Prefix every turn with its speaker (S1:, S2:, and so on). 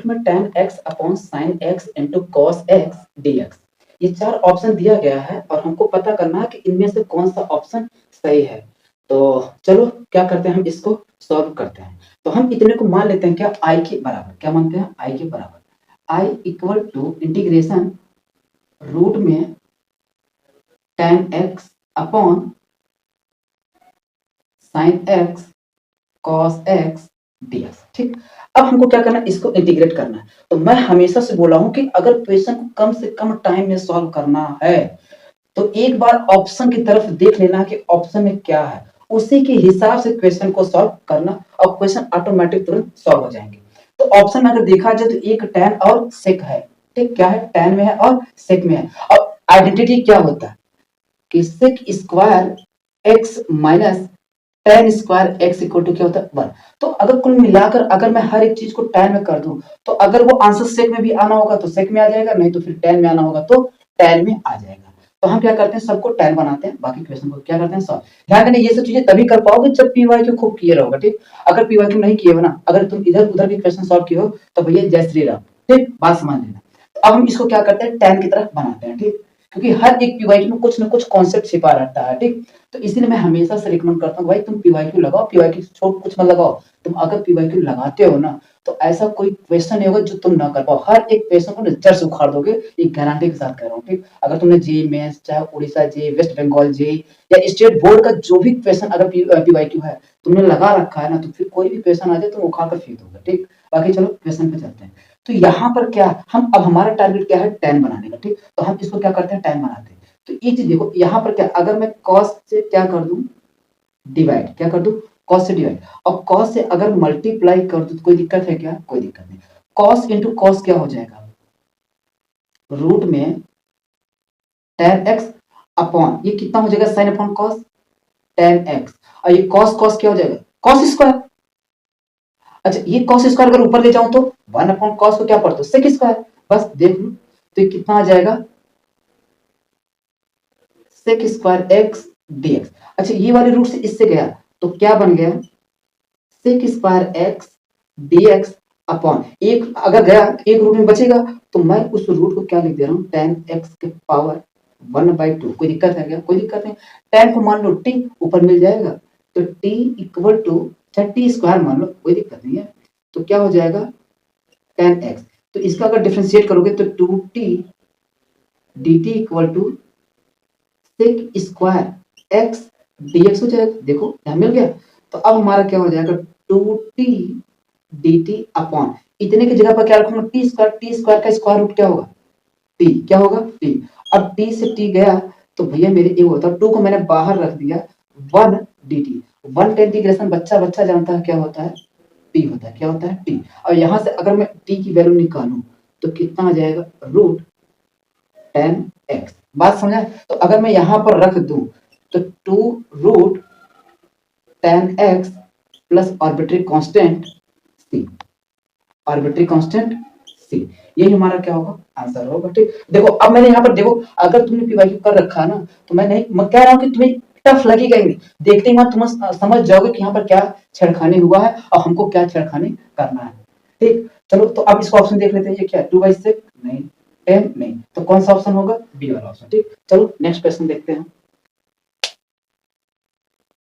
S1: में tan x upon sin x into cos x dx, ये 4 option दिया गया है और हमको पता करना है कि इनमें से कौन सा ऑप्शन सही है। तो चलो क्या करते हैं, हम इसको सॉल्व करते हैं। तो हम इतने को मान लेते हैं क्या, i के बराबर, क्या मानते हैं, i के बराबर। i equal to integration root में tan x upon sin x cos x dx। ठीक, अब हमको क्या करना है, इसको इंटीग्रेट करना है। तो मैं हमेशा से बोला हूं कि अगर क्वेश्चन को कम से कम टाइम में सॉल्व करना है तो एक बार ऑप्शन की तरफ देख लेना कि ऑप्शन में क्या है, उसी के हिसाब से क्वेश्चन को सॉल्व करना और क्वेश्चन ऑटोमेटिक तुरंत सॉल्व हो जाएंगे। तो ऑप्शन अगर देखा जाए तो एक tan और sec है। ठीक, क्या है, tan में है और sec में है। और आइडेंटिटी क्या होता है कि sec square x minus tan square x equal to क्या होता है, 1। तो अगर कुल मिलाकर अगर मैं हर एक चीज को tan में कर दूं तो अगर वो आंसर sec में भी आना होगा तो sec में आ जाएगा, नहीं तो फिर tan में आना होगा तो tan में आ जाएगा। तो हम क्या करते हैं, सबको tan बनाते हैं, बाकी क्वेश्चन को क्या करते हैं, सॉल्व। ध्यान देना, ये सब चीजें तभी कर पाओगे जब पीवाईक्यू खूब क्लियर होगा। ठीक, अगर पीवाईक्यू नहीं किए हो ना, अगर तुम इधर उधर भी क्वेश्चन सॉल्व किए हो तो भैया जय श्री राम। ठीक, बात समझ लेना। तो अब हम इसको क्या करते हैं, tan की तरफ बनाते हैं। ठीक, क्योंकि हर एक पीवाईक्यू में कुछ ना कुछ कॉन्सेप्ट छिपा रहता है। ठीक, तो इसीलिए मैं हमेशा से रिकमेंड करता हूँ भाई तुम पीवाईक्यू लगाओ, पीवाईक्यू छोड़ कुछ मत लगाओ। तुम अगर पीवाईक्यू लगाते हो ना तो ऐसा कोई क्वेश्चन नहीं होगा जो तुम ना कर पाओ, हर एक क्वेश्चन को जड़ से उखाड़ दोगे, ये गारंटी के साथ कह रहा हूँ। ठीक, अगर तुमने जेईई मेंस, चाहे Orissa JEE, west Bengal JEE या स्टेट बोर्ड का जो भी क्वेश्चन अगर पीवाईक्यू है तुमने लगा रखा है ना, तो फिर कोई भी क्वेश्चन आ जाए तुम उखाड़ कर फेंक दोगे। ठीक, बाकी चलो क्वेश्चन पे चलते हैं। तो यहाँ पर क्या, हम अब हमारा टारगेट क्या है, tan बनाने का। ठीक, तो हम इसको क्या करते हैं, tan बनाते हैं। तो ये चीज देखो, यहाँ पर क्या, अगर मैं cos से क्या कर दूं, डिवाइड, क्या कर दूं, cos से डिवाइड, और cos से अगर मल्टीप्लाई कर दूं तो कोई दिक्कत है क्या, कोई दिक्कत नहीं। cos इंटू cos क्या हो जाएगा, रूट में tan x अपॉन ये कितना हो जाएगा, sin upon cos tan x, और ये cos cos क्या हो जाएगा, cos स्क्वायर। अच्छा, ये cos स्क्वायर अगर ऊपर ले जाऊं तो 1 अपॉन cos को क्या पढ़ते हो, sec स्क्वायर। बस देख लो, तो ये कितना आ जाएगा, sec स्क्वायर x dx। अच्छा, ये वाले रूट से इससे गया तो क्या बन गया, sec square x dx upon एक अगर गया एक रूट में बचेगा तो मैं उस रूट को क्या लिख दे रहा हूँ, tan x के पावर 1/2। कोई दिक्कत है क्या, कोई दिक्कत नहीं। tan को मान लो t, ऊपर मिल जाएगा तो t equal to t square मान लो, कोई दिक्कत नहीं है। तो क्या हो जाएगा tan x, तो इसका अगर डिफरेंशिएट करोगे तो 2t dt equal to sec square x dx हो जाएगा। देखो यहाँ मिल गया। तो अब हमारा क्या हो जाएगा, 2t dt अपॉन इतने की जगह पर क्या रखूंगा, टी स्क्वायर का स्क्वायर रूट क्या होगा, t, क्या होगा t। अब t से t गया तो भैया मेरे ये होता है, 2 को मैंने बाहर रख दिया, 1 dt, 1 का इंटीग्रेशन बच्चा बच्चा जानता है क्या होता है, t होता है, क्या होता है t। और यहां से अगर मैं t की वैल्यू निकालूं तो कितना आ जाएगा, रूट tan x। बात समझा। तो अगर मैं यहां पर रख दूं तो 2 root tan x plus arbitrary constant c, arbitrary constant c, यही हमारा क्या होगा, आंसर होगा। ठीक, देखो अब मैंने यहाँ पर देखो, अगर तुमने पीवाईक्यू कर रखा है ना तो मैं कह रहा हूँ कि तुम्हें टफ लगेगा ही नहीं, देखते ही तुम समझ जाओगे कि यहाँ पर क्या छेड़खानी हुआ है और हमको क्या छेड़खानी करना है। ठीक, चलो तो अब इसको ऑप्शन देख लेते हैं, ये क्या 2/6 नहीं, 10 नहीं, तो कौन सा ऑप्शन होगा, बी वाला ऑप्शन। ठीक, चलो नेक्स्ट क्वेश्चन देखते हैं।